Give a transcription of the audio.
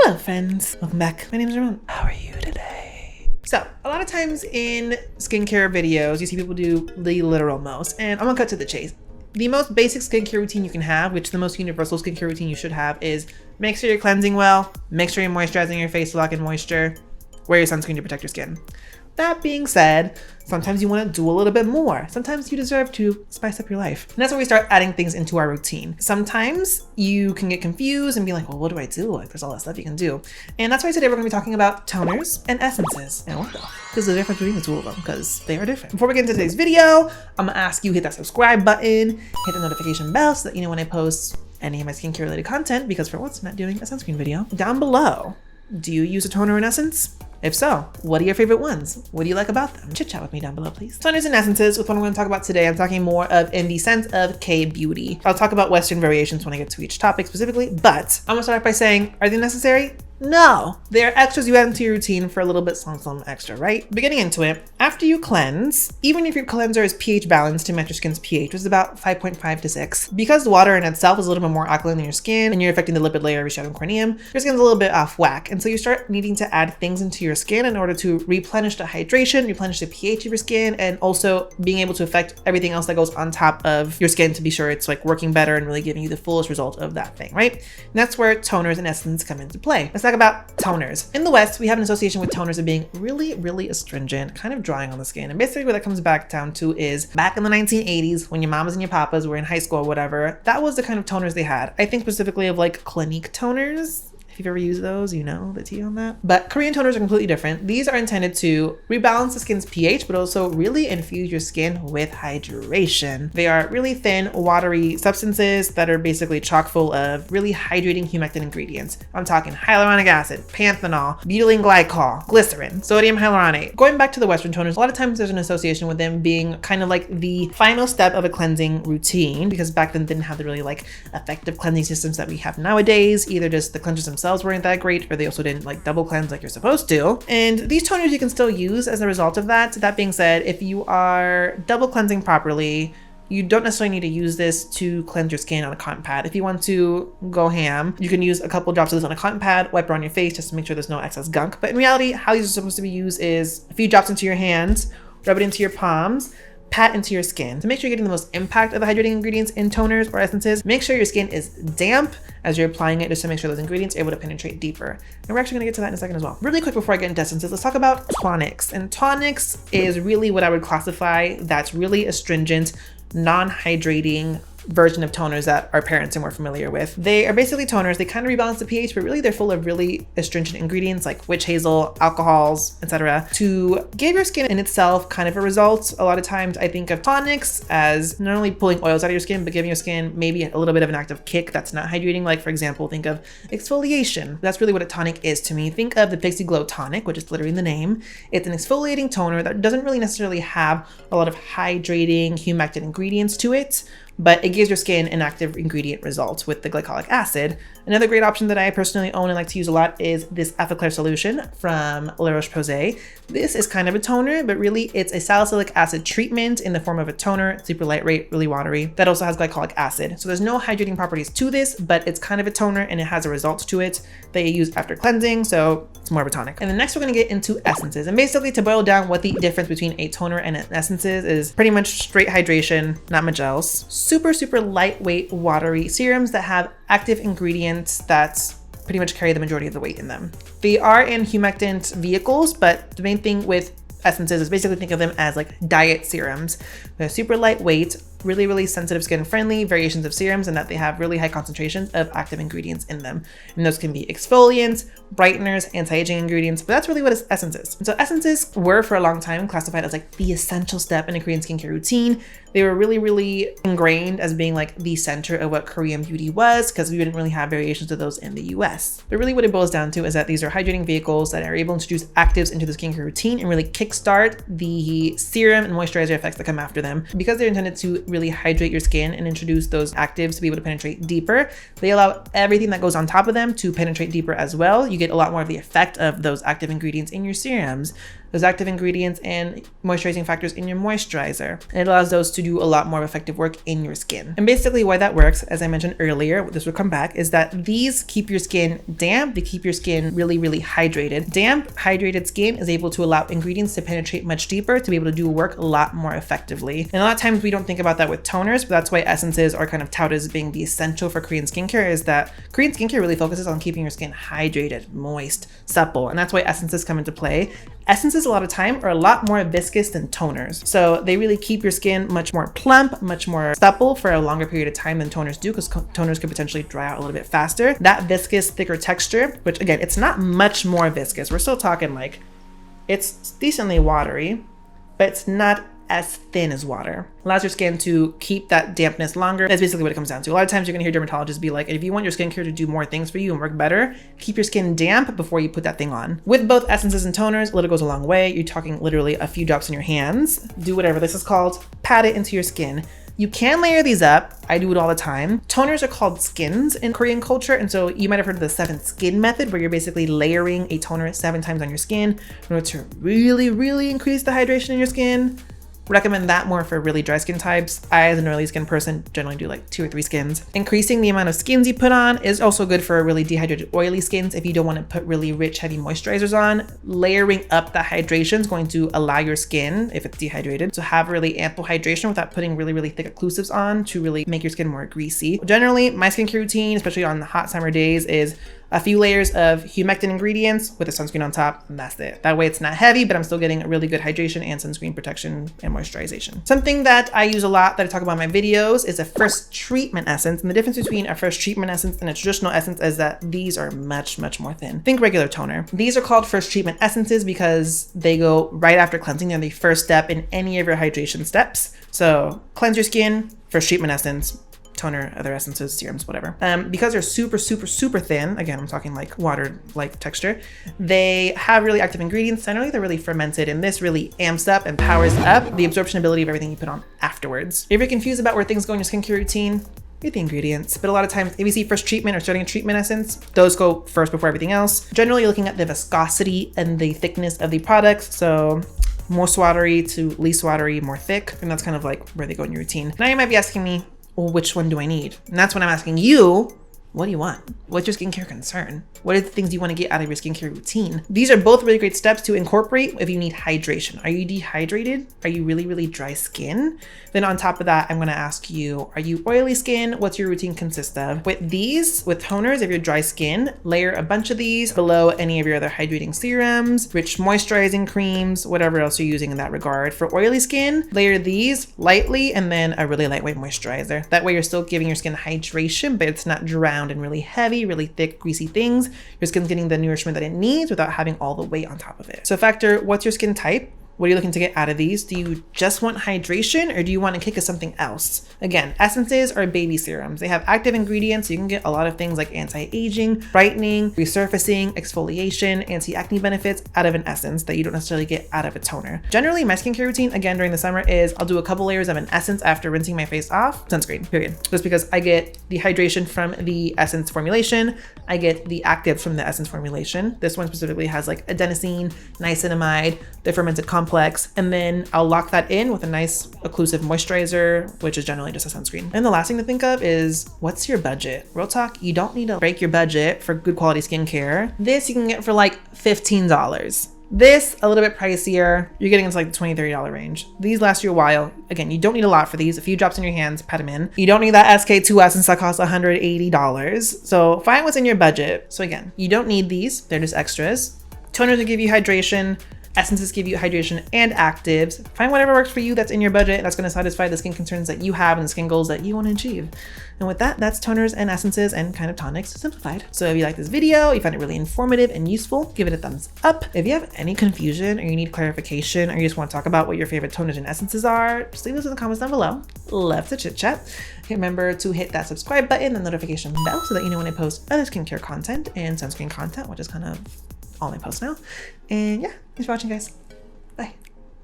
Hello friends, welcome back. My name is Jyun. How are you today? So a lot of times in skincare videos, you see people do the literal most, and I'm gonna cut to the chase. The most basic skincare routine you can have, which the most universal skincare routine you should have, is make sure you're cleansing well, make sure you're moisturizing your face to lock in moisture, wear your sunscreen to protect your skin. That being said, sometimes you want to do a little bit more. Sometimes you deserve to spice up your life. And that's where we start adding things into our routine. Sometimes you can get confused and be like, well, what do I do? Like, there's all that stuff you can do. And that's why today we're going to be talking about toners and essences. And what the fuck is the difference between the two of them? Because they are different. Before we get into today's video, I'm going to ask you hit that subscribe button, hit the notification bell so that you know when I post any of my skincare related content, because for once I'm not doing a sunscreen video. Down below, do you use a toner and essence? If so, what are your favorite ones? What do you like about them? Chit chat with me down below, please. Toners and essences, with what I'm going to talk about today, I'm talking more of in the sense of K-beauty. I'll talk about Western variations when I get to each topic specifically, but I'm gonna start by saying, are they necessary? No, they're extras you add into your routine for a little bit some extra, right? But getting into it, after you cleanse, even if your cleanser is pH balanced to match your skin's pH, which is about 5.5 to 6, because the water in itself is a little bit more alkaline than your skin and you're affecting the lipid layer of your stratum corneum, your skin's a little bit off whack. And so you start needing to add things into your skin in order to replenish the hydration, replenish the pH of your skin, and also being able to affect everything else that goes on top of your skin to be sure it's like working better and really giving you the fullest result of that thing, right? And that's where toners and essences come into play. Let's talk about toners. In the West, we have an association with toners of being really astringent, kind of drying on the skin. And basically what that comes back down to is back in the 1980s, when your mamas and your papas were in high school or whatever, that was the kind of toners they had. I think specifically of like Clinique toners. If you've ever used those, you know the tea on that. But Korean toners are completely different. These are intended to rebalance the skin's pH, but also really infuse your skin with hydration. They are really thin, watery substances that are basically chock full of really hydrating humectant ingredients. I'm talking hyaluronic acid, panthenol, butylene glycol, glycerin, sodium hyaluronate. Going back to the Western toners, a lot of times there's an association with them being kind of like the final step of a cleansing routine, because back then didn't have the really like effective cleansing systems that we have nowadays. Either just the cleansers themselves weren't that great, or they also didn't like double cleanse like you're supposed to. And these toners you can still use as a result of that. That being said, if you are double cleansing properly, you don't necessarily need to use this to cleanse your skin on a cotton pad. If you want to go ham, you can use a couple drops of this on a cotton pad, wipe it on your face just to make sure there's no excess gunk. But in reality, how these are supposed to be used is a few drops into your hands, rub it into your palms, pat into your skin. To make sure you're getting the most impact of the hydrating ingredients in toners or essences, make sure your skin is damp as you're applying it, just to make sure those ingredients are able to penetrate deeper. And we're actually gonna get to that in a second as well. Really quick before I get into essences, let's talk about tonics. And tonics is really what I would classify that's really astringent, non-hydrating version of toners that our parents are more familiar with. They are basically toners. They kind of rebalance the pH, but really they're full of really astringent ingredients like witch hazel, alcohols, etc. to give your skin in itself kind of a result. A lot of times I think of tonics as not only pulling oils out of your skin, but giving your skin maybe a little bit of an active kick that's not hydrating. Like for example, think of exfoliation. That's really what a tonic is to me. Think of the Pixi Glow Tonic, which is literally in the name. It's an exfoliating toner that doesn't really necessarily have a lot of hydrating, humectant ingredients to it, but it gives your skin an active ingredient result with the glycolic acid. Another great option that I personally own and like to use a lot is this Effaclar solution from Roche Posay. This is kind of a toner, but really it's a salicylic acid treatment in the form of a toner. It's super lightweight, really watery. That also has glycolic acid. So there's no hydrating properties to this, but it's kind of a toner and it has a result to it that you use after cleansing. So it's more of a tonic. And then next we're gonna get into essences. And basically to boil down what the difference between a toner and an essence is pretty much straight hydration, not much else. Super lightweight, watery serums that have active ingredients that pretty much carry the majority of the weight in them. They are in humectant vehicles, but the main thing with essences is basically think of them as like diet serums. They're super lightweight, really sensitive skin friendly variations of serums, and that they have really high concentrations of active ingredients in them. And those can be exfoliants, brighteners, anti-aging ingredients, but that's really what essence is. And so essences were for a long time classified as like the essential step in a Korean skincare routine. They were really ingrained as being like the center of what Korean beauty was, because we didn't really have variations of those in the US. But really what it boils down to is that these are hydrating vehicles that are able to introduce actives into the skincare routine and really kickstart the serum and moisturizer effects that come after them. Because they're intended to really hydrate your skin and introduce those actives to be able to penetrate deeper, they allow everything that goes on top of them to penetrate deeper as well. You get a lot more of the effect of those active ingredients in your serums. those active ingredients and moisturizing factors in your moisturizer. And it allows those to do a lot more effective work in your skin. And basically why that works, as I mentioned earlier, this will come back, is that these keep your skin damp, they keep your skin really, really hydrated. Damp, hydrated skin is able to allow ingredients to penetrate much deeper to be able to do work a lot more effectively. And a lot of times we don't think about that with toners, but that's why essences are kind of touted as being the essential for Korean skincare, is that Korean skincare really focuses on keeping your skin hydrated, moist, supple, and that's why essences come into play. Essences a lot of time are a lot more viscous than toners. So they really keep your skin much more plump, much more supple for a longer period of time than toners do, because toners could potentially dry out a little bit faster. That viscous, thicker texture, which again, it's not much more viscous. We're still talking like, it's decently watery, but it's not as thin as water. Allows your skin to keep that dampness longer. That's basically what it comes down to. A lot of times you're gonna hear dermatologists be like, if you want your skincare to do more things for you and work better, keep your skin damp before you put that thing on. With both essences and toners, a little goes a long way. You're talking literally a few drops in your hands. Do whatever this is called, pat it into your skin. You can layer these up. I do it all the time. Toners are called skins in Korean culture. And so you might've heard of the 7 skin method, where you're basically layering a toner 7 times on your skin in order to really, really increase the hydration in your skin. Recommend that more for really dry skin types. I, as an oily skin person, generally do like 2 or 3 skins. Increasing the amount of skins you put on is also good for really dehydrated, oily skins. If you don't want to put really rich, heavy moisturizers on, layering up the hydration is going to allow your skin, if it's dehydrated, to have really ample hydration without putting really, really thick occlusives on to really make your skin more greasy. Generally, my skincare routine, especially on the hot summer days, is a few layers of humectant ingredients with a sunscreen on top, and that's it. That way it's not heavy, but I'm still getting a really good hydration and sunscreen protection and moisturization. Something that I use a lot that I talk about in my videos is a first treatment essence. And the difference between a first treatment essence and a traditional essence is that these are much, much more thin. Think regular toner. These are called first treatment essences because they go right after cleansing. They're the first step in any of your hydration steps. So cleanse your skin, first treatment essence, toner, other essences, serums, whatever. Because they're super, super, super thin, again, I'm talking like water-like texture, they have really active ingredients. Generally, they're really fermented, and this really amps up and powers up the absorption ability of everything you put on afterwards. If you're confused about where things go in your skincare routine, read the ingredients. But a lot of times, if you see first treatment or starting a treatment essence, those go first before everything else. Generally, you're looking at the viscosity and the thickness of the products. So most watery to least watery, more thick, and that's kind of like where they go in your routine. Now you might be asking me, well, which one do I need? And that's when I'm asking you, what do you want? What's your skincare concern? What are the things you want to get out of your skincare routine? These are both really great steps to incorporate if you need hydration. Are you dehydrated? Are you really, really dry skin? Then on top of that, I'm going to ask you, are you oily skin? What's your routine consist of? With these, with toners, if you're dry skin, layer a bunch of these below any of your other hydrating serums, rich moisturizing creams, whatever else you're using in that regard. For oily skin, layer these lightly and then a really lightweight moisturizer. That way you're still giving your skin hydration, but it's not drowned in really heavy, really thick, greasy things. Your skin's getting the nourishment that it needs without having all the weight on top of it. So factor, what's your skin type? What are you looking to get out of these? Do you just want hydration, or do you want a kick of something else? Again, essences are baby serums. They have active ingredients, so you can get a lot of things like anti-aging, brightening, resurfacing, exfoliation, anti-acne benefits out of an essence that you don't necessarily get out of a toner. Generally, my skincare routine, again, during the summer is I'll do a couple layers of an essence after rinsing my face off, sunscreen, period. Just because I get the hydration from the essence formulation, I get the actives from the essence formulation. This one specifically has like adenosine, niacinamide, the fermented complex, and then I'll lock that in with a nice occlusive moisturizer, which is generally just a sunscreen. And the last thing to think of is, what's your budget? Real talk, you don't need to break your budget for good quality skincare. This you can get for like $15. This, a little bit pricier, you're getting into like the $20, $30 range. These last you a while. Again, you don't need a lot for these. A few drops in your hands, pat them in. You don't need that SK2 essence that costs $180. So find what's in your budget. So again, you don't need these. They're just extras. Toners will give you hydration. Essences give you hydration and actives. Find whatever works for you that's in your budget that's going to satisfy the skin concerns that you have and the skin goals that you want to achieve. And with that, that's toners and essences and kind of tonics simplified. So if you like this video, you find it really informative and useful, give it a thumbs up. If you have any confusion or you need clarification or you just want to talk about what your favorite toners and essences are, just leave those in the comments down below. Love to chit chat. Remember to hit that subscribe button and the notification bell so that you know when I post other skincare content and sunscreen content, which is kind of all my posts now. And yeah, thanks for watching, guys.